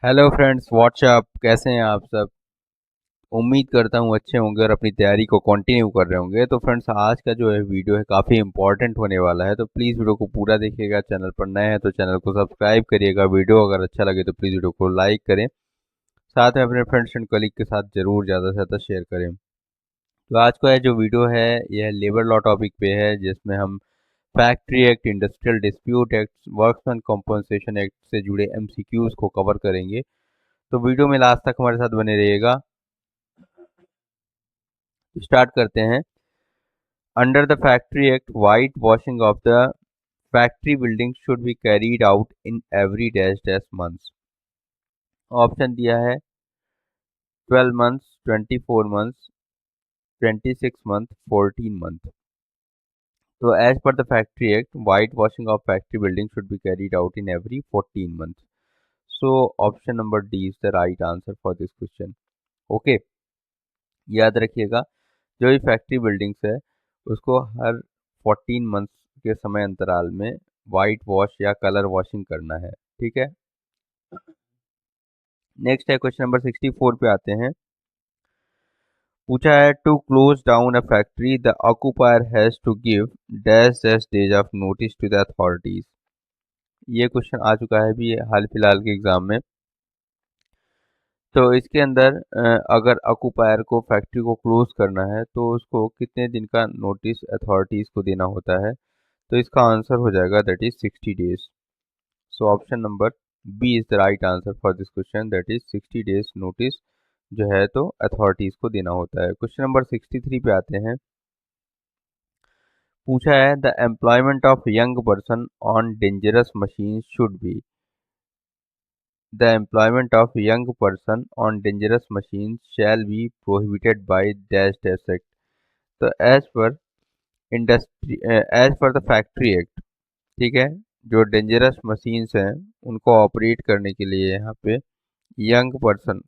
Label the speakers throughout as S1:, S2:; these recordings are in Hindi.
S1: Hello friends, WhatsApp. कैसे हैं आप सब? उम्मीद करता हूँ अच्छे होंगे और अपनी तैयारी को कंटिन्यू कर रहे होंगे। तो फ्रेंड्स, आज का जो है वीडियो है काफ़ी इंपॉर्टेंट होने वाला है, तो प्लीज़ वीडियो को पूरा देखिएगा। चैनल पर नए हैं तो चैनल को सब्सक्राइब करिएगा। वीडियो अगर अच्छा लगे तो प्लीज़ वीडियो को लाइक करें। साथ में अपने फ्रेंड्स एंड कलीग के साथ ज़रूर ज़्यादा से ज़्यादा शेयर करें। तो आज का जो वीडियो है यह लेबर लॉ टॉपिक पे है, जिसमें हम factory act, industrial dispute act, workman compensation act से जुड़े MCQs को कवर करेंगे। तो वीडियो में लास्ट तक हमारे साथ बने रहिएगा। स्टार्ट करते हैं। Under the factory act, white washing of the factory building should be carried out in every dash dash months. Option दिया है 12 मंथ्स, 24 मंथ्स, 26 मंथ, 14 मंथ। तो as per the factory act, white washing of factory building should be carried out in every 14 month. So option number D is the right answer for this question. Okay, याद रखिएगा, जो भी फैक्ट्री बिल्डिंग्स है उसको हर 14 मंथ्स के समय अंतराल में वाइट वॉश या कलर वॉशिंग करना है। ठीक है। नेक्स्ट है क्वेश्चन नंबर 64 पे आते हैं। पूछा है, to close down a factory the occupier has to give dash dash days of notice to the authorities. ये क्वेश्चन आ चुका है भी हाल फिलहाल के एग्जाम में। तो इसके अंदर अगर ऑक्यूपायर को फैक्ट्री को क्लोज करना है तो उसको कितने दिन का नोटिस अथॉरिटीज को देना होता है? तो इसका आंसर हो जाएगा that is 60 days. So option number B is the right answer for this question, that is 60 days notice जो है तो अथॉरिटीज को देना होता है। क्वेश्चन नंबर 63 पे आते हैं। पूछा है, the employment of young person on dangerous machine should be. The employment of young person on dangerous machine shall be prohibited by dash dash act. तो industry as per the factory act, ठीक है, जो डेंजरस मशीन्स हैं उनको ऑपरेट करने के लिए यहाँ पे यंग पर्सन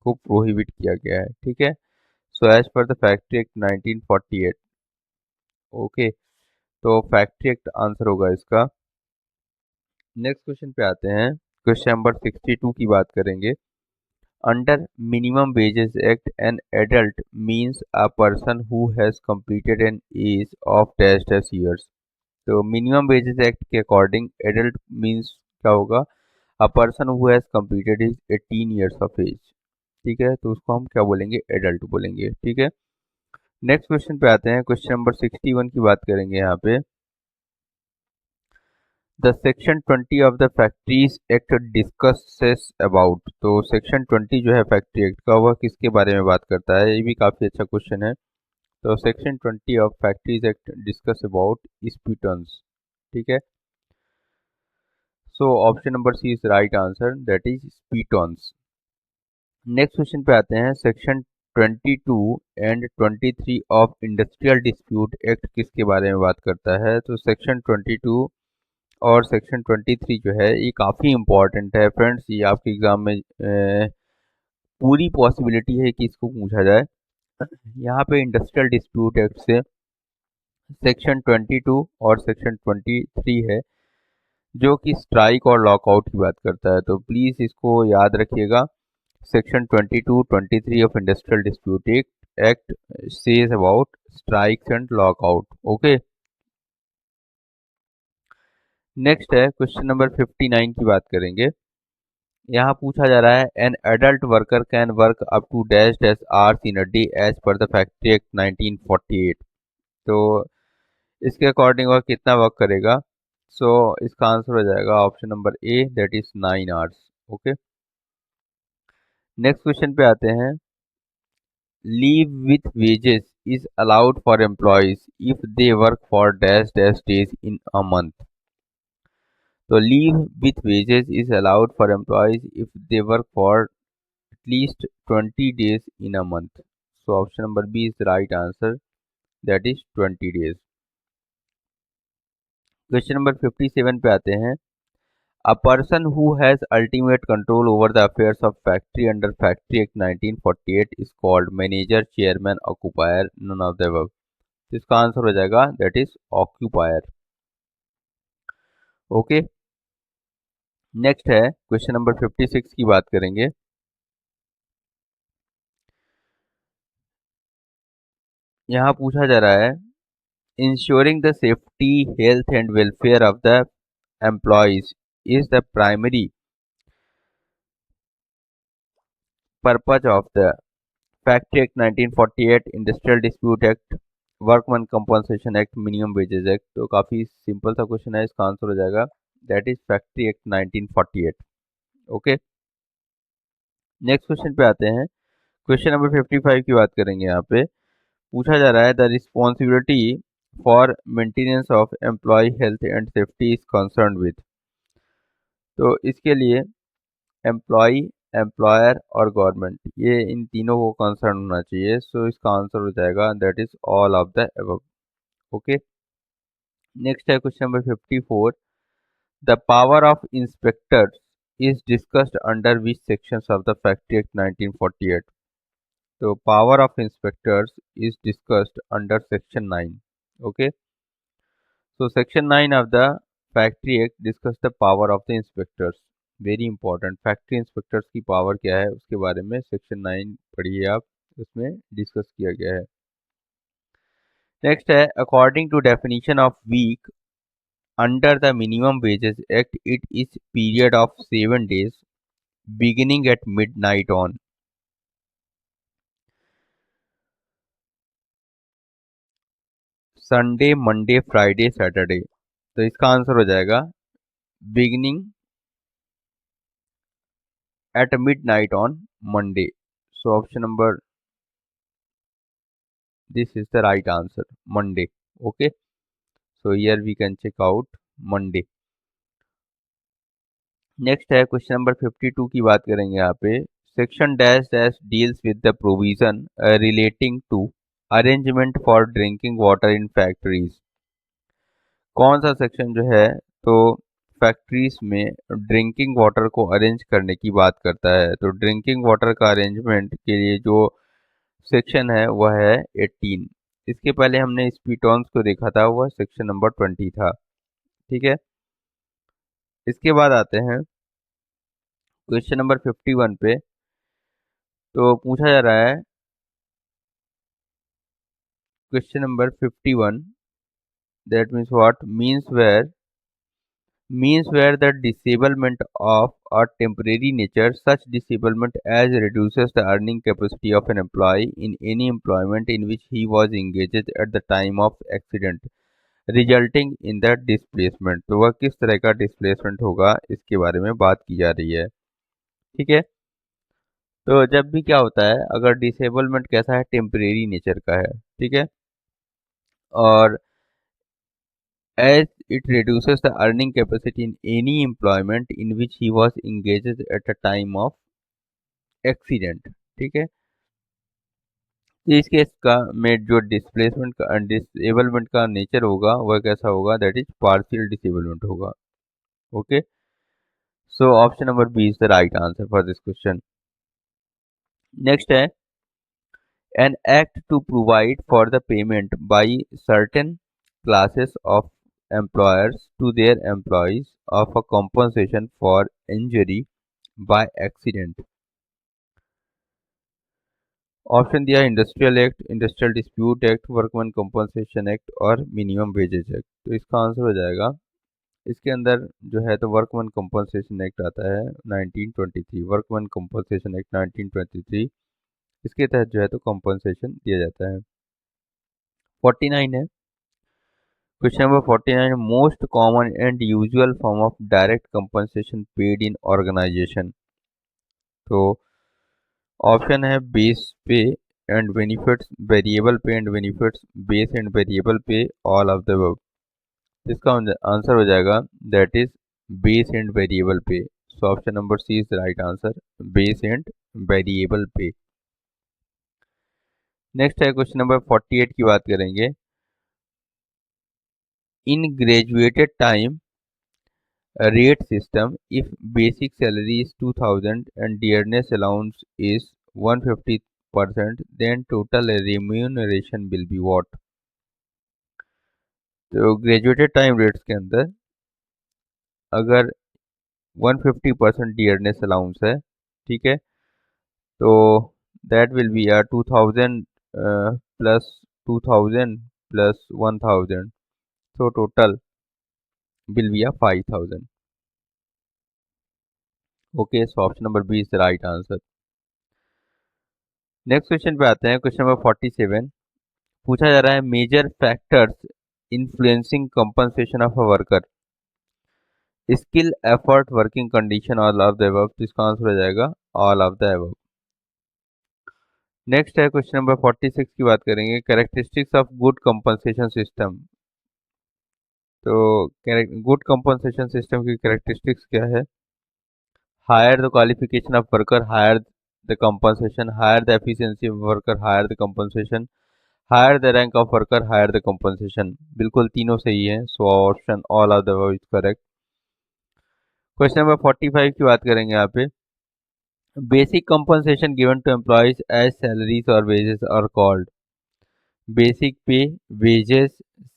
S1: को प्रोहिबिट किया गया है। ठीक है। So as per the factory act 1948। Okay, तो फैक्ट्री एक्ट आंसर होगा इसका। नेक्स्ट क्वेश्चन पे आते हैं। क्वेश्चन नंबर 62 की बात करेंगे। Under minimum wages act, an adult means a person who has completed an age of dash dash years. तो मिनिमम वेजेस एक्ट के अकॉर्डिंग एडल्ट मीन्स क्या होगा? A person who has completed is 18 years of age. ठीक है, तो उसको हम क्या बोलेंगे? एडल्ट बोलेंगे। ठीक है। नेक्स्ट क्वेश्चन पे आते हैं। क्वेश्चन नंबर 61 की बात करेंगे यहाँ पे। The section 20 of the factories act discusses about. तो सेक्शन 20 जो है फैक्ट्री एक्ट का, वह किसके बारे में बात करता है? ये भी काफ़ी अच्छा क्वेश्चन है। तो section 20 of factories act discuss about spittoons. ठीक है। So option number C is right answer, that is spittoons. Next question पे आते हैं। Section 22 and 23 of industrial dispute act किसके बारे में बात करता है? तो सेक्शन 22 और सेक्शन 23 जो है ये काफ़ी इंपॉर्टेंट है फ्रेंड्स। ये आपके एग्जाम में पूरी पॉसिबिलिटी है कि इसको पूछा जाए। यहाँ पे इंडस्ट्रियल डिस्प्यूट एक्ट से सेक्शन 22 और सेक्शन 23 है जो कि स्ट्राइक और लॉकआउट की बात करता है। तो प्लीज़ इसको याद रखिएगा। Section 22, 23 of industrial dispute act says about strikes and lockout. Okay. Next है क्वेश्चन नंबर 59 की बात करेंगे। यहाँ पूछा जा रहा है, an adult worker can work up to dash dash hours in a day as per the factory act 1948। तो इसके अकॉर्डिंग वह कितना वर्क करेगा? सो इसका आंसर हो जाएगा option number A, that is 9 hours. Okay. Next question पे आते हैं। Leave with wages is allowed for employees if they work for dash dash days in a month. तो leave with wages is allowed for employees if they work for at least 20 days in a month. So option number B is the right answer, that is 20 days. Question number 57 पे आते हैं। A person who has ultimate control over the affairs of factory under Factory Act 1948 is called manager, chairman, occupier, none of the above. तो इसका आंसर हो जाएगा that is occupier. Okay. Next है क्वेश्चन नंबर 56 की बात करेंगे। यहाँ पूछा जा रहा है, ensuring the safety health and welfare of the employees is the primary purpose of the factory act 1948, industrial dispute act, workman compensation act, minimum wages act. तो काफ़ी सिंपल सा क्वेश्चन है, इसका आंसर हो जाएगा that is factory act 1948। Okay, next question पे आते हैं। क्वेश्चन नंबर 55 की बात करेंगे। यहाँ पे पूछा जा रहा है, the responsibility for maintenance of employ health and safety is concern with. तो इसके लिए एम्प्लॉय, एम्प्लॉयर और गवर्नमेंट, ये इन तीनों को कंसर्न होना चाहिए। सो इसका आंसर हो जाएगा that is all of the above. Okay, next है question number 54, the power of inspectors is discussed under which sections of the factory act 1948। तो power of inspectors is discussed under section 9। Okay, so section 9 of the factory act discuss the power of the inspectors. Very important, factory inspectors की पावर क्या है उसके बारे में सेक्शन 9 पढ़िए आप, उसमें डिस्कस किया गया है। नेक्स्ट है, according to definition of week under the minimum wages act, it is period of 7 days beginning at midnight on Sunday, Monday, Friday, Saturday. तो इसका आंसर हो जाएगा beginning at midnight on Monday. So option number, this is the right answer, Monday. Okay, so here we can check out Monday. Next है क्वेश्चन नंबर 52 की बात करेंगे। यहाँ पे section dash dash deals with the provision relating to arrangement for drinking water in factories. कौन सा सेक्शन जो है तो फैक्ट्रीज में ड्रिंकिंग वाटर को अरेंज करने की बात करता है। तो ड्रिंकिंग वाटर का अरेंजमेंट के लिए जो सेक्शन है वह है 18। इसके पहले हमने स्पीटॉन्स को देखा था, वह सेक्शन नंबर 20 था। ठीक है, इसके बाद आते हैं क्वेश्चन नंबर 51 पे। तो पूछा जा रहा है question number 51, that means what means where the disablement of a temporary nature, such disablement as reduces the earning capacity of an employee in any employment in which he was engaged at the time of accident resulting in the displacement। तो वह किस तरह का डिस्प्लेसमेंट होगा इसके बारे में बात की जा रही है। ठीक है, तो जब भी क्या होता है, अगर डिसेबलमेंट कैसा है, टेम्परेरी नेचर का है। ठीक है, और as it reduces the earning capacity in any employment in which he was engaged at a time of accident। ठीक है, तो इस केस का में जो डिस्प्लेसमेंट का डिसेबलमेंट का नेचर होगा वह कैसा होगा, दैट इज पार्शियल डिसेबलमेंट होगा। Okay, so option number B is the right answer for this question. Next है, an act to provide for the payment by certain classes of employers to their employees of a compensation for injury by accident। Option दिया industrial act, industrial dispute act, workman compensation act और मिनिमम वेजेस एक्ट। तो इसका आंसर हो जाएगा, इसके अंदर जो है तो वर्कमैन कंपनसेशन एक्ट आता है 1923, वर्कमैन कंपनसेशन एक्ट 1923। इसके तहत जो है तो कंपनसेशन दिया जाता है। 49 है question number 49, most common and usual form of direct compensation paid in organisation. तो ऑप्शन है base pay and benefits, variable pay and benefits, base and variable pay, all of the above. इसका आंसर हो जाएगा that is base and variable pay. So option number C is the right answer, base and variable pay. Next है क्वेश्चन नंबर 48 की बात करेंगे। In graduated time rate system, if basic salary is 2000 and dearness allowance is 150%, then total remuneration will be what। तो ग्रेजुएटेड टाइम रेट्स के अंदर अगर 150% डियरनेस अलाउंस है, ठीक है। तो that will be 2000 plus 2000 plus 1000, so total will be 5000. Okay, so option number B is the right answer. Next question पे आते हैं, क्वेश्चन नंबर 47। पूछा जा रहा है major factors influencing compensation of a worker, skill, effort, working condition, all of the above. तो इसका आंसर हो जाएगा all of the above. Next है क्वेश्चन नंबर 46 की बात करेंगे, characteristics of good compensation system. तो गुड कंपनसेशन सिस्टम की कैरेक्टरिस्टिक्स क्या है? Higher the qualification of worker, higher the compensation, higher the efficiency of worker, higher the compensation, higher the rank of worker, higher the compensation. बिल्कुल तीनों सही है, so option all of the above is correct. Question number 45 की बात करेंगे यहाँ पे, basic compensation given to employees as salaries और wages are called. Basic pay, wages,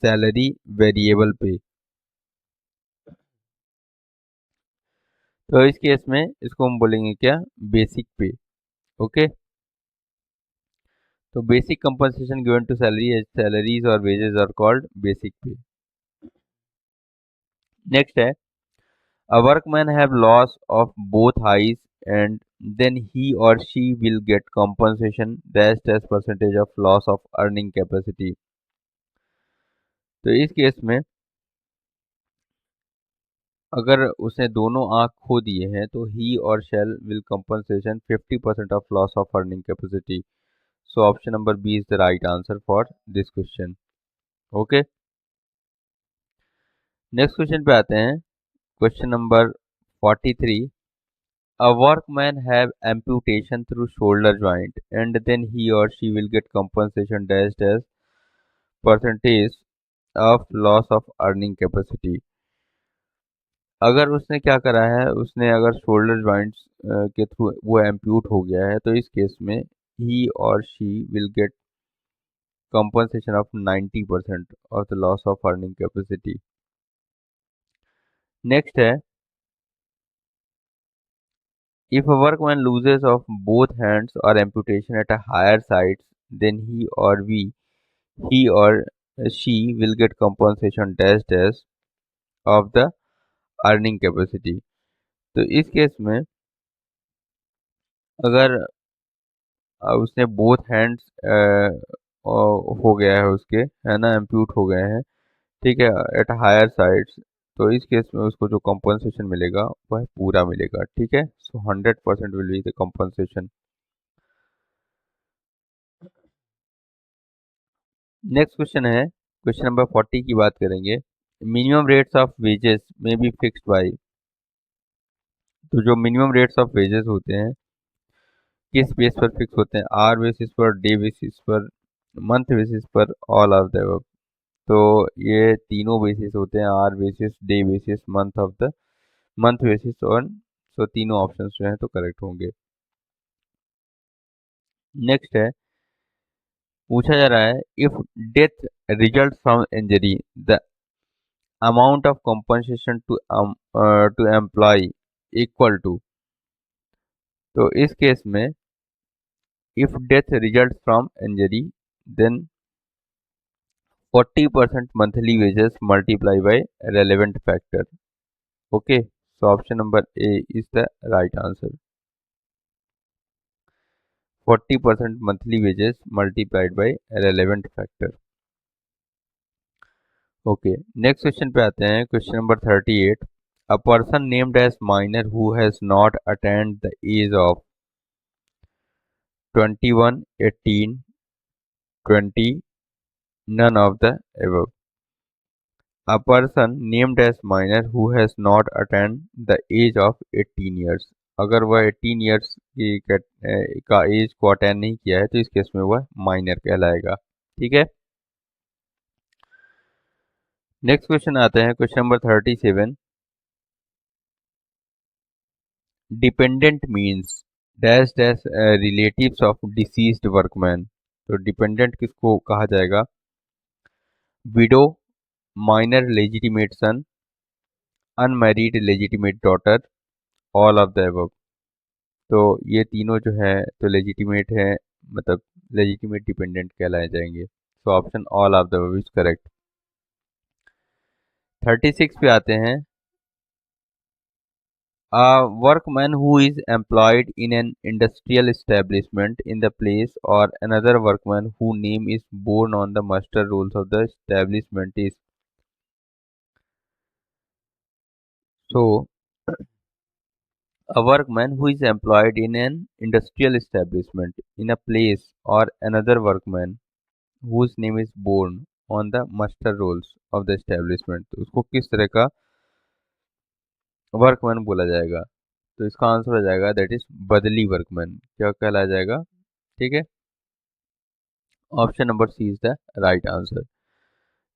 S1: salary, variable pay. तो इस केस में इसको हम बोलेंगे क्या? Basic pay. ओके, तो basic compensation given to salary as salaries और wages are called basic pay. Next है, a workman have loss of both eyes and then he or she will get compensation dash dash percentage of loss of earning capacity। तो इस केस में अगर उसने दोनों आँख खो दिए हैं तो ही और shall will compensation 50% of loss of earning capacity. So option number B is the right answer for this question. Okay, next question पे आते हैं, question number 43। A workman have amputation through shoulder joint and then he or she will get compensation dash dash percentage of loss of earning capacity। अगर उसने क्या करा है, उसने अगर शोल्डर जॉइंट्स के थ्रू वो एम्प्यूट हो गया है तो इस केस में ही और she will get compensation of 90% of the loss of earning capacity। Next है, if a workman loses of both hands or amputation at a higher sites then he or she will get compensation dash dash of the earning capacity। तो इस केस में अगर उसने बोथ हैंड्स हो गया है उसके, है ना, एम्प्यूट हो गए हैं, ठीक है, एट हायर साइड्स, तो इस केस में उसको जो कंपनसेशन मिलेगा वह पूरा मिलेगा, ठीक है। सो 100% will be the compensation. Next question है, क्वेश्चन नंबर 40 की बात करेंगे, मिनिमम रेट्स ऑफ वेजेस में बी फिक्स्ड बाय। तो जो मिनिमम रेट्स ऑफ वेजेस होते हैं किस बेस पर फिक्स होते हैं? आर बेसिस पर, डे बेसिस पर, मंथ बेसिस पर, ऑल ऑफ द अबव। तो ये तीनों बेसिस होते हैं, hour basis, day basis, month basis और, सो तीनों ऑप्शंस जो हैं तो करेक्ट होंगे। नेक्स्ट है, पूछा जा रहा है if death result from injury the amount of compensation to employ equal to. तो इस केस में if death result from injury then 40% monthly wages multiply by relevant factor. Okay, so option number A is the right answer, 40% monthly wages multiplied by relevant factor। Okay, next question पे आते हैं, question number 38। A person named as minor who has not attend the age of 21, 18, 20, none of the above। A person named as minor who has not attained the age of 18 years। अगर वह 18 years का एज को अटेंड नहीं किया है तो इस केस में वह माइनर कहलाएगा, ठीक है। नेक्स्ट क्वेश्चन आते हैं, question number 37। Dependent means dash dash relatives of deceased workman. तो डिपेंडेंट किसको कहा जाएगा? Widow, minor legitimate son, unmarried legitimate daughter, all of the above. तो ये तीनों जो है तो लेजिटिमेट है, मतलब लेजिटिमेट डिपेंडेंट कहलाए जाएंगे। तो option all of the above is correct. 36 पे आते हैं। A workman who is employed in an industrial establishment in the place, or another workman whose name is borne on the muster rolls of the establishment is. So, a workman who is employed in an industrial establishment in a place, or another workman whose name is borne on the muster rolls of the establishment, तो उसको किस तरह का वर्कमैन बोला जाएगा? तो इसका आंसर हो जाएगा दैट इज बदली वर्कमैन। क्या कहलाया जाएगा? ठीक है, option number C is the right answer.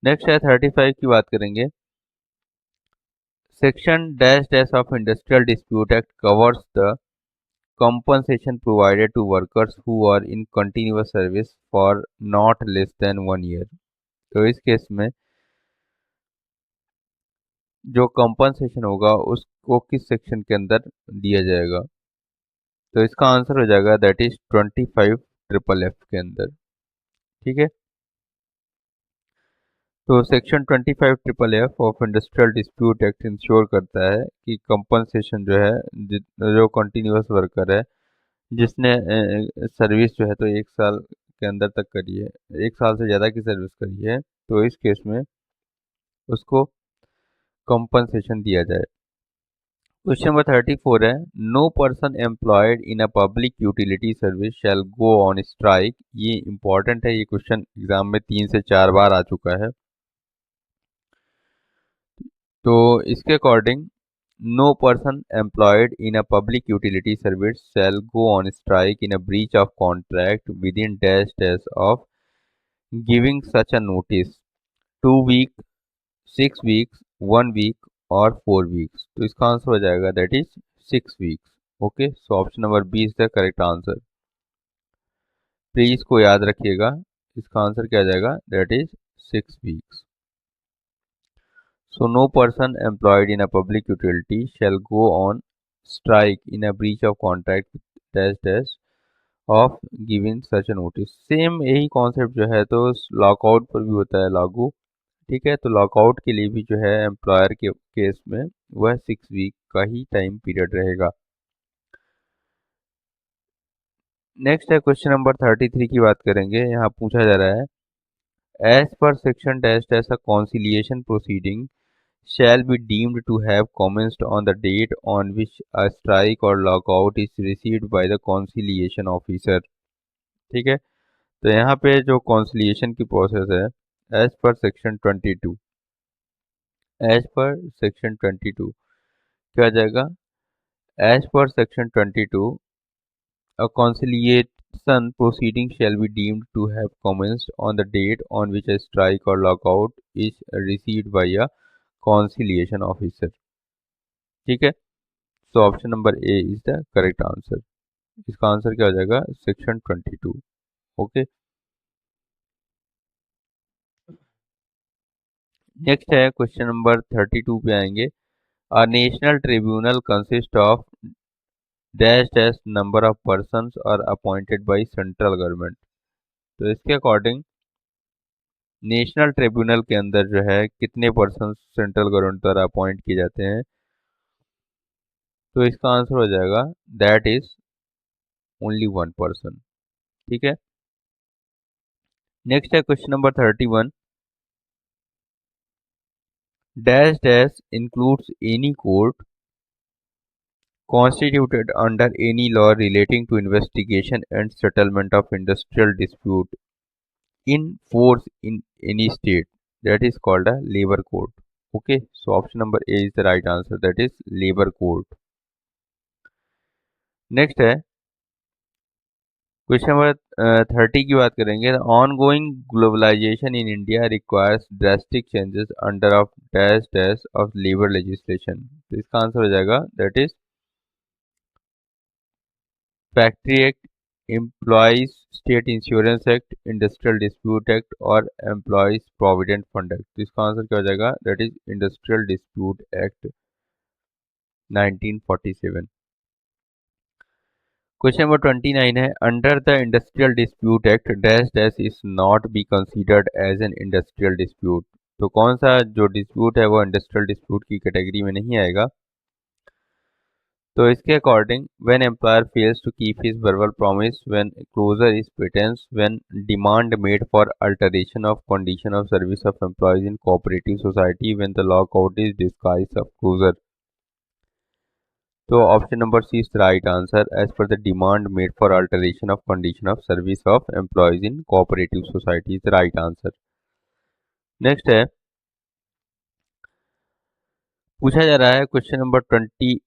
S1: Next है 35 की बात करेंगे। Section dash dash of industrial dispute act covers the compensation provided to workers who are in continuous service for not less than 1 year। तो इस केस में जो कंपनसेशन होगा उसको किस सेक्शन के अंदर दिया जाएगा? तो इसका आंसर हो जाएगा दैट इज 25 FFF के अंदर। ठीक है, तो section 25 FFF of industrial dispute act ensure करता है कि कंपनसेशन जो है, जो कंटिन्यूअस वर्कर है जिसने सर्विस जो है तो 1 साल के अंदर तक करी है, 1 साल से ज़्यादा की सर्विस करी है, तो इस केस में उसको कंपनसेशन दिया जाए। क्वेश्चन नंबर 34 है। No person employed in a public utility service shall go on strike. ये इंपॉर्टेंट है, ये क्वेश्चन एग्जाम में 3 से 4 बार आ चुका है। तो इसके according no person employed in a public utility service shall go on strike in a breach of contract within dash dash of giving such a notice 2 week, 6 weeks, 1 week और 4 वीक्स। तो इसका आंसर हो जाएगा that is 6 weeks. Okay, so option number B is the correct answer. Please इसको याद रखिएगा, इसका आंसर क्या आ जाएगा? That is 6 weeks. So no person employed in a public utility shall go on strike in a breach of contract dash dash of giving such a notice। Same यही कॉन्सेप्ट जो है तो लॉकआउट पर भी होता है लागू। ठीक है, तो लॉकआउट के लिए भी जो है एम्प्लॉयर के केस में वह 6 वीक का ही टाइम पीरियड रहेगा। नेक्स्ट है क्वेश्चन नंबर 33 की बात करेंगे। यहाँ पूछा जा रहा है as per section dash dash a conciliation proceeding shall be deemed to have commenced on the date on which a strike or lockout is received by the conciliation officer। ठीक है, तो यहाँ पे जो कॉन्सिलिएशन की प्रोसेस है as per section 22, as per section 22 क्या आ जाएगा? As per section 22 a conciliation proceeding shall be deemed to have commenced on the date on which a strike or lockout is received by a conciliation officer। ठीक है, so option number A is the correct answer. इसका आंसर क्या हो जाएगा? सेक्शन 22। ओके, नेक्स्ट है क्वेश्चन नंबर 32 पे आएंगे। A national tribunal consist of dash dash number of persons are appointed by central government. तो इसके अकॉर्डिंग नेशनल ट्रिब्यूनल के अंदर जो है कितने पर्सन सेंट्रल गवर्नमेंट द्वारा अपॉइंट किए जाते हैं? तो इसका आंसर हो जाएगा दैट इज ओनली 1 पर्सन। ठीक है, नेक्स्ट है question number 31। Dash dash includes any court constituted under any law relating to investigation and settlement of industrial dispute in force in any state, that is called a labor court। Okay, so option number A is the right answer, that is labor court। Next है क्वेश्चन नंबर 30 की बात करेंगे। On going globalization in India requires drastic changes under of dash dash of labour legislation. तो इसका आंसर हो जाएगा that is factory act, employees state insurance act, industrial dispute act और एम्प्लॉयज प्रोविडेंट फंड एक्ट। तो इसका आंसर क्या हो जाएगा? That is industrial dispute act. 1947। Question number 29 है, under the industrial dispute act dash dash is not be considered as an industrial dispute. तो कौन सा जो डिस्प्यूट है वो इंडस्ट्रियल डिस्प्यूट की कैटेगरी में नहीं आएगा। तो इसके according when employer fails to keep his verbal promise, when closure is pretence, when demand made for alteration of condition of service of employees in cooperative society, when the lockout is disguise of closure. तो option number C is the right answer, as per the demand made for alteration of condition of service of employees in cooperative society is the right answer. Next है, पूछा जा रहा है क्वेश्चन नंबर 28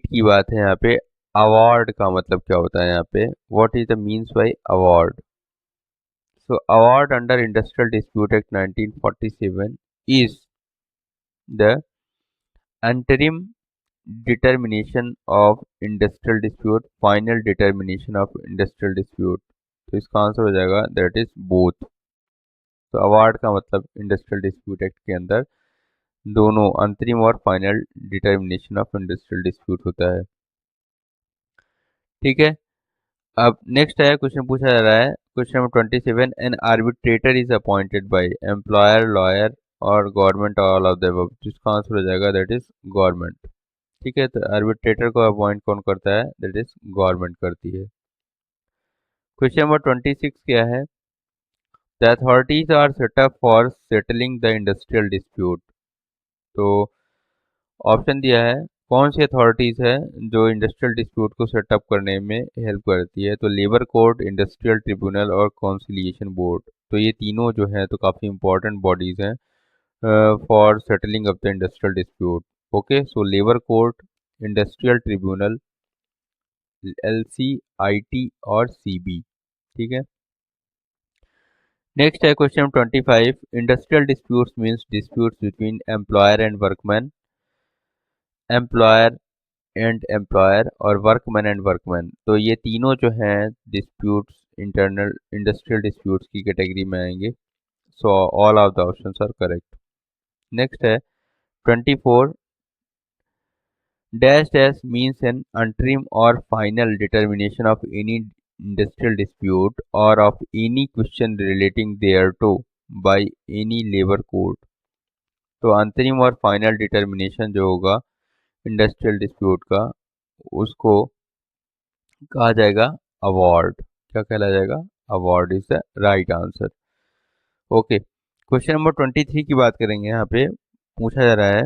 S1: की बात है यहाँ पे, अवार्ड का मतलब क्या होता है यहाँ पे, what is the means by award. So award under industrial dispute act 1947 is the अंतरिम determination of industrial dispute, final determination of industrial dispute. तो इसका आंसर हो जाएगा दैट इज बोथ। तो अवार्ड का मतलब इंडस्ट्रियल डिस्प्यूट एक्ट के अंदर दोनों अंतरिम और final determination of industrial dispute होता है। ठीक है, अब नेक्स्ट है क्वेश्चन पूछा जा रहा है question number 27, an arbitrator is appointed by employer, lawyer और government all of the above. जिसका आंसर हो जाएगा दैट इज गवर्नमेंट। ठीक है, तो आर्बिट्रेटर को अपॉइंट कौन करता है, दैट इज गवर्नमेंट करती है। क्वेश्चन नंबर 26 क्या है, the authorities are set up for settling the industrial dispute. तो ऑप्शन दिया है कौन सी अथॉरिटीज़ है जो इंडस्ट्रियल डिस्प्यूट को सेटअप करने में हेल्प करती है। तो लेबर कोर्ट, इंडस्ट्रियल ट्रिब्यूनल और कॉन्सिलिएशन बोर्ड। तो ये तीनों जो है तो काफ़ी इंपॉर्टेंट बॉडीज़ हैं for settling of the industrial dispute. Okay, so labour court, industrial tribunal, LC, IT और सीबी। ठीक है, नेक्स्ट है question 25, industrial disputes means disputes between employer and workman, employer and employer और वर्कमैन एंड वर्कमैन। तो ये तीनों जो हैं डिस्प्यूट्स इंटरनल इंडस्ट्रियल डिस्प्यूट्स की कैटेगरी में आएंगे। So all of the options are correct. Next है 24, डैश डैश मीन्स एन अंतरिम और final determination of any industrial dispute और of any question relating thereto by any labour court. तो अंतरिम और फाइनल डिटर्मिनेशन जो होगा इंडस्ट्रियल डिस्प्यूट का, उसको कहा जाएगा अवार्ड। क्या कहला जाएगा, award is the right answer. Okay, question number 23 की बात करेंगे। यहाँ पे पूछा जा रहा है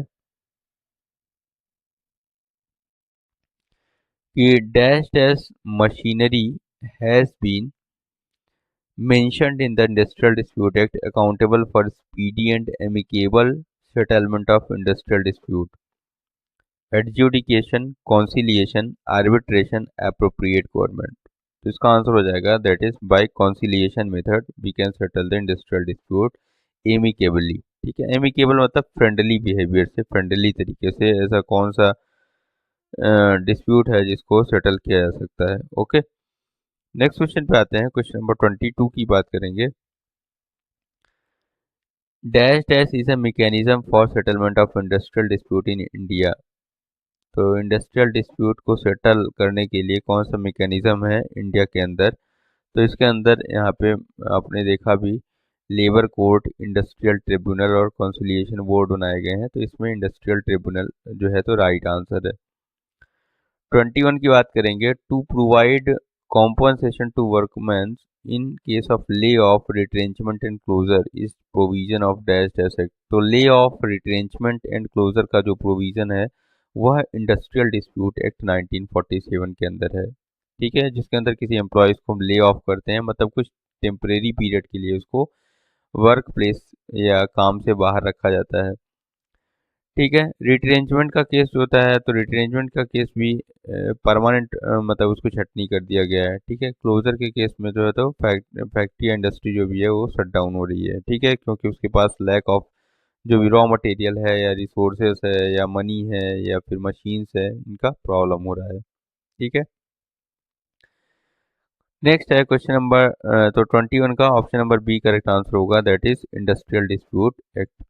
S1: कि dash dash machinery has been mentioned in the Industrial Dispute Act accountable for speedy and amicable settlement of industrial dispute, adjudication, conciliation, arbitration, appropriate government। तो इसका आंसर हो जाएगा that is by conciliation method we can settle the industrial dispute amicably. ठीक है, एमिकेबल मतलब फ्रेंडली बिहेवियर से, फ्रेंडली तरीके से। ऐसा कौन सा डिस्प्यूट है जिसको सेटल किया जा सकता है। ओके, नेक्स्ट क्वेश्चन पे आते हैं, क्वेश्चन नंबर 22 की बात करेंगे। Dash dash is a mechanism for settlement of industrial dispute in India. तो इंडस्ट्रियल डिस्प्यूट को सेटल करने के लिए कौन सा मैकेनिज्म है इंडिया के अंदर। तो इसके अंदर यहाँ पे आपने देखा भी लेबर कोर्ट, इंडस्ट्रियल ट्रिब्यूनल और कंसिलिएशन बोर्ड बनाए गए हैं। तो इसमें इंडस्ट्रियल ट्रिब्यूनल जो है तो राइट आंसर है। 21 की बात करेंगे, to provide compensation to workman in case of lay off, retrenchment and closure is provision of dash dash act. तो lay off, retrenchment and closure का जो प्रोविजन है वह इंडस्ट्रियल डिस्प्यूट एक्ट 1947 के अंदर है। ठीक है, जिसके अंदर किसी एम्प्लॉयज़ को हम ले ऑफ करते हैं, मतलब कुछ टेम्परेरी पीरियड के लिए उसको वर्क प्लेस या काम से बाहर रखा जाता है। ठीक है, रिट्रेंचमेंट का केस जो होता है तो रिट्रेंचमेंट का केस भी परमानेंट मतलब उसको छट नहीं कर दिया गया है। ठीक है, क्लोजर के केस में जो है तो फैक्ट्री या इंडस्ट्री जो भी है वो शट डाउन हो रही है। ठीक है, क्योंकि उसके पास लैक ऑफ जो भी रॉ मटेरियल है या रिसोर्सेस है या मनी है या फिर मशीन्स है, इनका प्रॉब्लम हो रहा है। ठीक है, नेक्स्ट है क्वेश्चन नंबर तो 21 का option number B correct answer होगा, that is industrial dispute act.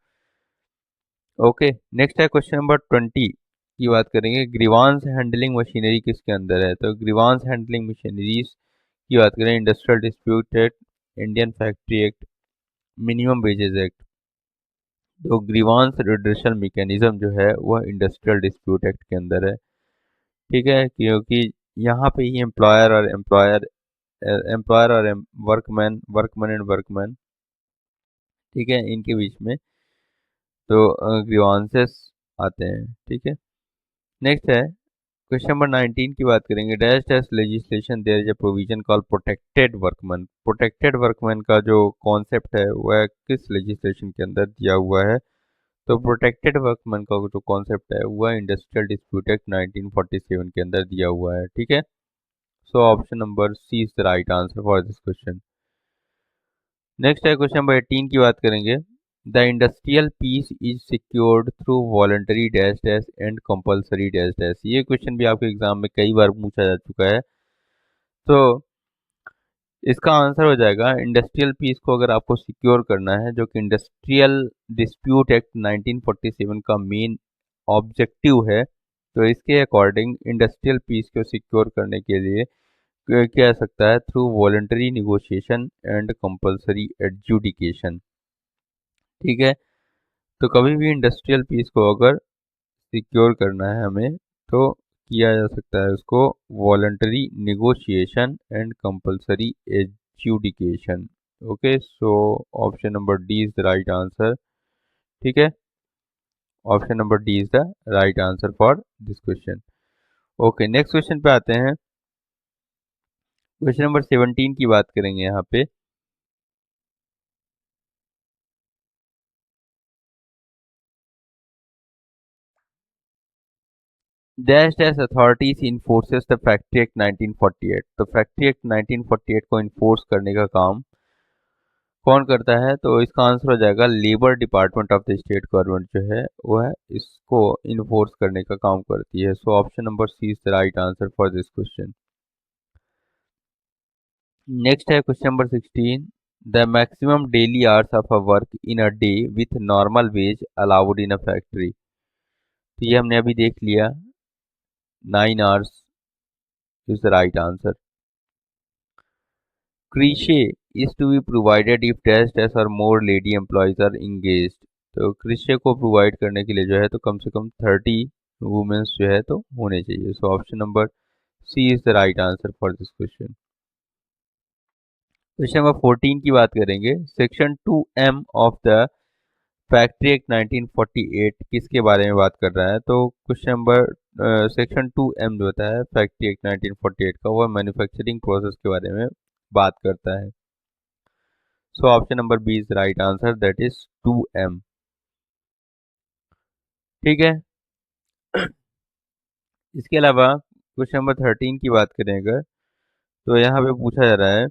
S1: Okay, next है क्वेश्चन नंबर 20, की बात करेंगे, ग्रीवांस हैंडलिंग मशीनरी किसके अंदर है? तो ग्रीवांस हैंडलिंग मशीनरीज की बात करें, industrial dispute act, Indian factory act, minimum wages act. तो ग्रीवांस रिड्रेसल मैकेनिज्म जो है वह इंडस्ट्रियल डिस्प्यूट एक्ट के अंदर है। ठीक है, क्योंकि यहाँ पे ही एम्प्लॉयर और वर्कमैन वर्कमैन एंड वर्कमैन, ठीक है, इनके बीच में तो ग्रीवांसेस आते हैं। ठीक है, नेक्स्ट है क्वेश्चन नंबर 19 की बात करेंगे, dash dash legislation there is a provision called protected workman. Protected workman का जो कॉन्सेप्ट है वह किस लेजिस्लेशन के अंदर दिया हुआ है? तो प्रोटेक्टेड वर्कमैन का जो कॉन्सेप्ट है वह इंडस्ट्रियल डिस्प्यूट एक्ट 1947 के अंदर दिया हुआ है। ठीक है, so option number C is the right answer for this question. Next है क्वेश्चन नंबर 18 की बात करेंगे, the industrial peace is secured through voluntary dash dash and compulsory dash dash. ये क्वेश्चन भी आपके एग्जाम में कई बार पूछा जा चुका है। तो इसका आंसर हो जाएगा, इंडस्ट्रियल पीस को अगर आपको सिक्योर करना है, जो कि इंडस्ट्रियल डिस्प्यूट एक्ट 1947 का मेन ऑब्जेक्टिव है, तो इसके अकॉर्डिंग इंडस्ट्रियल पीस को सिक्योर करने के लिए किया जा सकता है through voluntary negotiation and compulsory adjudication. ठीक है, तो कभी भी इंडस्ट्रियल पीस को अगर सिक्योर करना है हमें, तो किया जा सकता है उसको voluntary negotiation and compulsory adjudication. Okay, so option number D is the right answer. ठीक है, option number D is the right answer for this question. Okay, next question पे आते हैं। क्वेश्चन नंबर 17 की बात करेंगे यहाँ पे, dash dash authorities enforces the factory act 1948। तो फैक्ट्री एक्ट 1948 को इन्फोर्स करने का काम कौन करता है? तो इसका आंसर हो जाएगा labour department of the state government जो है वह इसको इन्फोर्स करने का काम करती है। So option number C is the right answer for this question. Next है question number 16, the maximum daily hours of a work in a day with normal wage allowed in a factory. तो ये हमने अभी देख लिया, 9 hours is the right answer. Crochet is to be provided if dash dash or more lady employees are engaged। तो क्रिशे को प्रोवाइड करने के लिए जो है तो कम से कम 30 वुमेन्स जो है तो होने चाहिए। So option number C is the right answer for this question. Question number 14 की बात करेंगे, section 2M of the factory act 1948 किसके बारे में बात कर रहा है? तो क्वेश्चन नंबर सेक्शन 2M जो होता है फैक्ट्री एक्ट 1948 का, वह मैन्युफैक्चरिंग प्रोसेस के बारे में बात करता है। So option number B is right answer, that is 2M। ठीक है, इसके अलावा क्वेश्चन नंबर 13 की बात करें अगर, तो यहाँ पे पूछा जा रहा है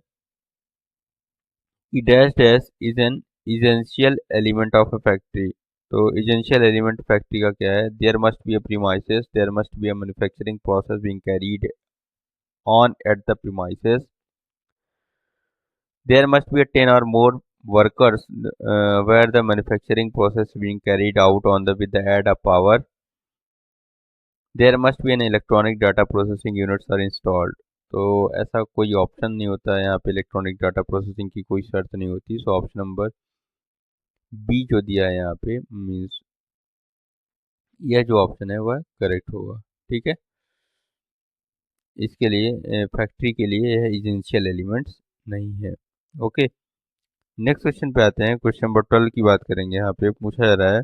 S1: कि dash dash is an essential element of a factory. तो इजेंशियल एलिमेंट फैक्ट्री का क्या है? There must be a premises, there must be a manufacturing process being carried on at the premises, there must be a 10 or more workers where the manufacturing process being carried out on the with the aid of power, there must be an electronic data processing units are installed. तो ऐसा कोई ऑप्शन नहीं होता है यहाँ पे, इलेक्ट्रॉनिक डाटा प्रोसेसिंग की कोई शर्त नहीं होती। सो ऑप्शन नंबर बी जो दिया है यहाँ पे मीन्स यह जो ऑप्शन है वह करेक्ट होगा। ठीक है, इसके लिए फैक्ट्री के लिए यह इजेंशियल एलिमेंट्स नहीं है। ओके, नेक्स्ट क्वेश्चन पे आते हैं। क्वेश्चन नंबर 12 की बात करेंगे, यहाँ पे पूछा जा रहा है,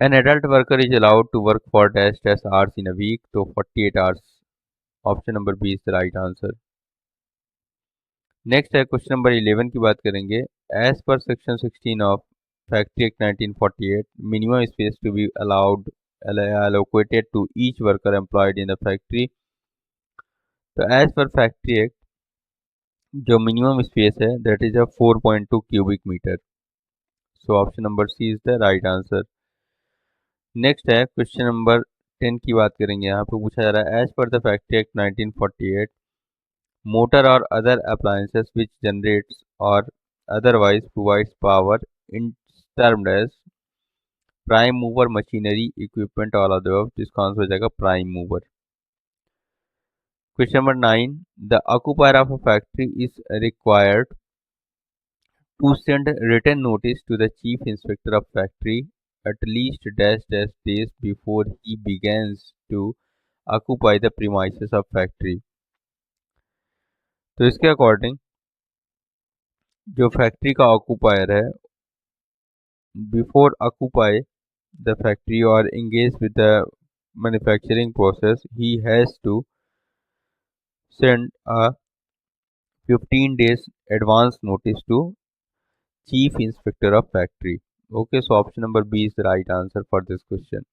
S1: an adult worker is allowed to work for dash dash hours in a week. तो 48 hours, option number B is the right answer. Next है क्वेश्चन नंबर 11 की बात करेंगे, as per section 16 of factory act 1948 minimum space to be allowed allocated to each worker employed in the factory। तो एज पर फैक्ट्री एक्ट जो मिनिमम स्पेस है that is a 4.2 cubic metre. So option number C is the right answer. Next है क्वेश्चन नंबर 10 की बात करेंगे, यहाँ पे पूछा जा रहा है, as per the factory act 1948 motor or other appliances which generates or otherwise provides power in termed as prime mover, machinery, equipment, all of the above. इसका आंसर हो जाएगा prime mover. Question number 9, the occupier of a factory is required to send written notice to the chief inspector of factory at least dash dash days before he begins to occupy the premises of factory। तो इसके अकॉर्डिंग जो फैक्ट्री का ऑक्यूपायर है, बिफोर ऑक्यूपाई द फैक्ट्री और engage with the manufacturing process, he has to send a 15 days advance notice to chief inspector of factory। Okay, so option number B is the right answer for this question।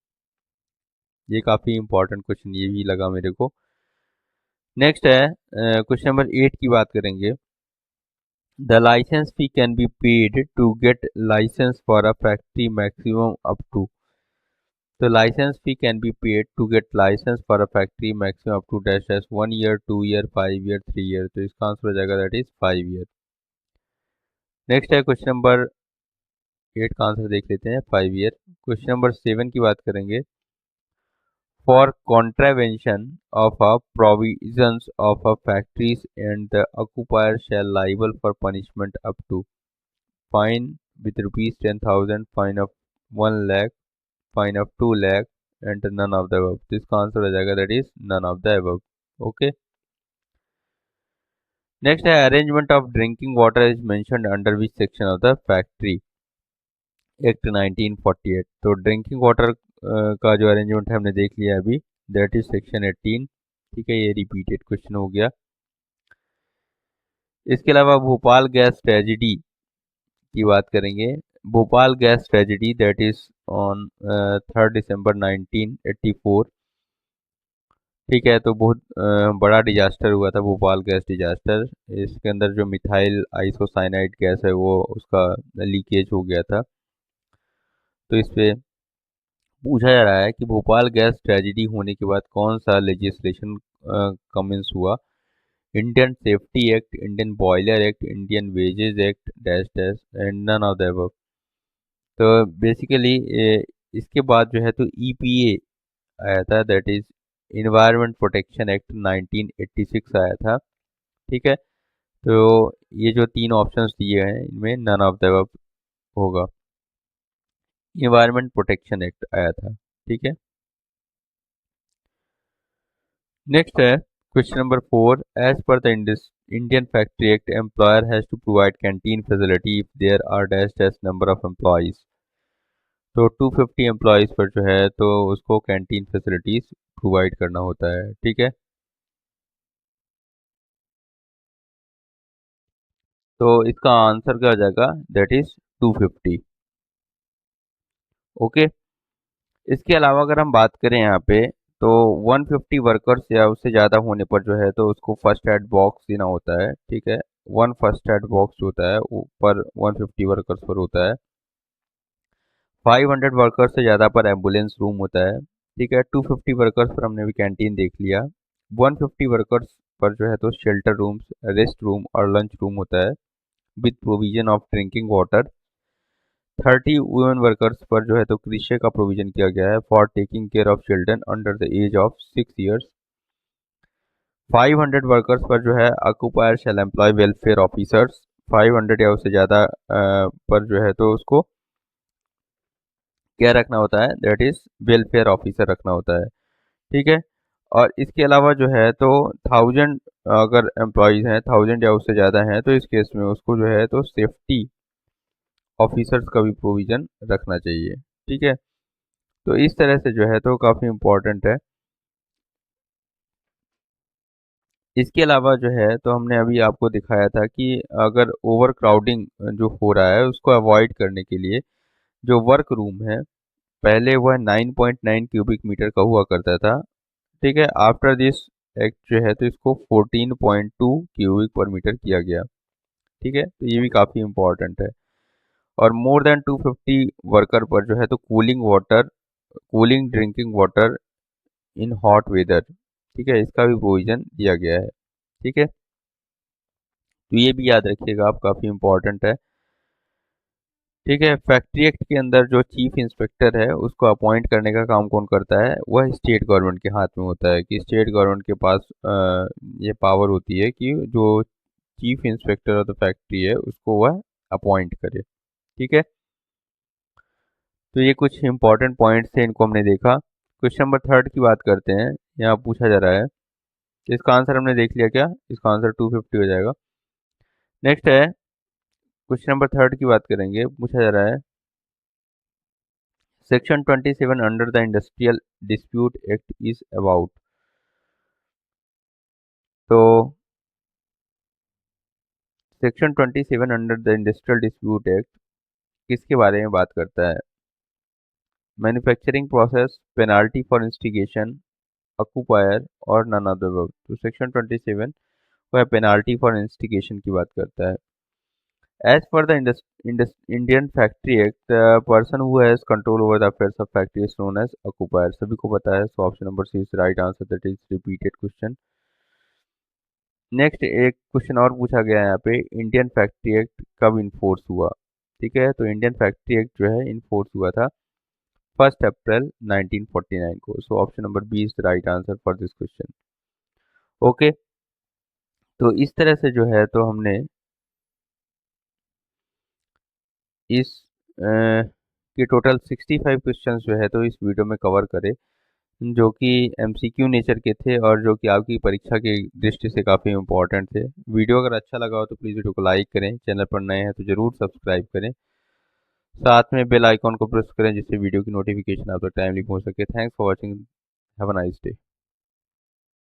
S1: ये काफ़ी इंपॉर्टेंट क्वेश्चन ये भी लगा मेरे को। नेक्स्ट है क्वेश्चन नंबर 8 की बात करेंगे। The licence fee can be paid to get licence for a factory maximum up to. तो licence fee can be paid to get licence for a factory maximum up to dash dash 1 year, 2 year, 5 year, 3 year. तो इसका आंसर हो जाएगा दैट इज 5 ईयर। नेक्स्ट है क्वेश्चन नंबर 8 का आंसर देख लेते हैं 5 ईयर। क्वेश्चन नंबर 7 की बात करेंगे। For contravention of a provisions of a factories and the occupier shall liable for punishment up to fine with rupees 10,000, fine of 1 lakh, fine of 2 lakh and none of the above। तो इसका आंसर हो जाएगा that is none of the above। Okay, next है arrangement of drinking water is mentioned under which section of the factory act 1948। तो ड्रिंकिंग वाटर का जो अरेंजमेंट है हमने देख लिया अभी, दैट इज सेक्शन 18। ठीक है, ये रिपीटेड क्वेश्चन हो गया। इसके अलावा भोपाल गैस ट्रेजिडी की बात करेंगे। Bhopal gas tragedy that is on 3 दिसंबर 1984। ठीक है, तो बहुत बड़ा डिजास्टर हुआ था भोपाल गैस डिजास्टर। इसके अंदर जो मिथाइल आइसोसाइनाइड गैस है वो उसका लीकेज हो गया था। तो इस पे पूछा जा रहा है कि भोपाल गैस ट्रेजिडी होने के बाद कौन सा लेजिस्लेशन कमेंस हुआ। Indian safety act, Indian boiler act, Indian wages act dash dash and none of the above. तो बेसिकली इसके बाद जो है तो ईपीए आया था, that is environment protection act 1986 आया था। ठीक है, तो ये जो तीन ऑप्शंस दिए हैं इनमें नन ऑफ द अबव होगा। इन्वायरमेंट प्रोटेक्शन एक्ट आया था। ठीक है, नेक्स्ट है question number 4। As per the Indian factory act employer has to provide canteen facility if there are dash dash number of employees. तो 250 एम्प्लॉयज पर जो है तो उसको कैंटीन फैसिलिटीज प्रोवाइड करना होता है। ठीक है, तो इसका आंसर क्या हो जाएगा, दैट इज 250। ओके, इसके अलावा अगर हम बात करें यहाँ पे तो 150 वर्कर्स या उससे ज़्यादा होने पर जो है तो उसको फर्स्ट एड बॉक्स देना होता है। ठीक है, 1 फर्स्ट एड बॉक्स होता है ऊपर 150 वर्कर्स पर होता है। 500 वर्कर्स से ज़्यादा पर एम्बुलेंस रूम होता है। ठीक है, 250 वर्कर्स पर हमने भी कैंटीन देख लिया। 150 वर्कर्स पर जो है तो शेल्टर रूम्स, रेस्ट रूम और लंच रूम होता है with provision of drinking water. 30 women workers पर जो है तो कृषि का प्रोविजन किया गया है for taking care of children under the age of 6 years. 500 workers पर जो है occupier shall employ welfare officers. 500 या उससे ज़्यादा पर जो है तो उसको क्या रखना होता है, दैट इज वेलफेयर ऑफिसर रखना होता है। ठीक है, और इसके अलावा जो है तो 1000 अगर एम्प्लॉयज़ हैं, 1000 या उससे ज़्यादा हैं, तो इस केस में उसको जो है तो सेफ्टी ऑफिसर्स का भी प्रोविज़न रखना चाहिए। ठीक है, तो इस तरह से जो है तो काफ़ी इम्पोर्टेंट है। इसके अलावा जो है तो हमने अभी आपको दिखाया था कि अगर ओवर क्राउडिंग जो हो रहा है उसको अवॉइड करने के लिए जो वर्क रूम है पहले वह 9.9 क्यूबिक मीटर का हुआ करता था। ठीक है, आफ्टर दिस एक्ट जो है तो इसको 14.2 क्यूबिक पर मीटर किया गया। ठीक है, तो ये भी काफ़ी इम्पोर्टेंट है। और मोर देन 250 वर्कर पर जो है तो cooling drinking water in hot weather, ठीक है, इसका भी प्रोविजन दिया गया है। ठीक है, तो ये भी याद रखिएगा आप, काफ़ी इम्पोर्टेंट है। ठीक है। फैक्ट्री एक्ट के अंदर जो चीफ इंस्पेक्टर है उसको अपॉइंट करने का काम कौन करता है, वह स्टेट गवर्नमेंट के हाथ में होता है कि स्टेट गवर्नमेंट के पास ये पावर होती है कि जो chief inspector of the factory है उसको वह अपॉइंट करे। ठीक है, तो ये कुछ इंपॉर्टेंट पॉइंट्स थे, इनको हमने देखा। क्वेश्चन नंबर 3 की बात करते हैं। यहाँ पूछा जा रहा है, इसका आंसर हमने देख लिया क्या, इसका आंसर 250 हो जाएगा। नेक्स्ट है क्वेश्चन नंबर 3 की बात करेंगे। पूछा जा रहा है section 27 under the industrial dispute act is about. तो section 27 under the industrial dispute act किसके बारे में बात करता है? Manufacturing process, penalty for instigation, occupier और नन ऑफ द अबव। तो सेक्शन 27 वह पेनाल्टी फॉर इंस्टिगेशन की बात करता है। As per the Indian factory act, the person who has control over the affairs of factory is known as occupier. सभी को पता है, so option number C is right answer, that is repeated question. Next एक क्वेश्चन और पूछा गया है यहाँ पे, इंडियन फैक्ट्री एक्ट कब इन्फोर्स हुआ? ठीक है, तो इंडियन फैक्ट्री एक्ट जो है इन्फोर्स हुआ था 1 अप्रैल 1949 को। So option number B is the right answer for this question. Okay, तो इस तरह से जो है तो हमने इस के टोटल 65 क्वेश्चंस जो है तो इस वीडियो में कवर करे, जो कि एमसीक्यू नेचर के थे और जो कि आपकी परीक्षा की दृष्टि से काफ़ी इंपॉर्टेंट थे। वीडियो अगर अच्छा लगा हो तो प्लीज़ वीडियो को लाइक करें, चैनल पर नए हैं तो ज़रूर सब्सक्राइब करें, साथ में बेल आइकॉन को प्रेस करें जिससे वीडियो की नोटिफिकेशन आप तक टाइमली पहुंच सके। Thanks for watching, have a nice day.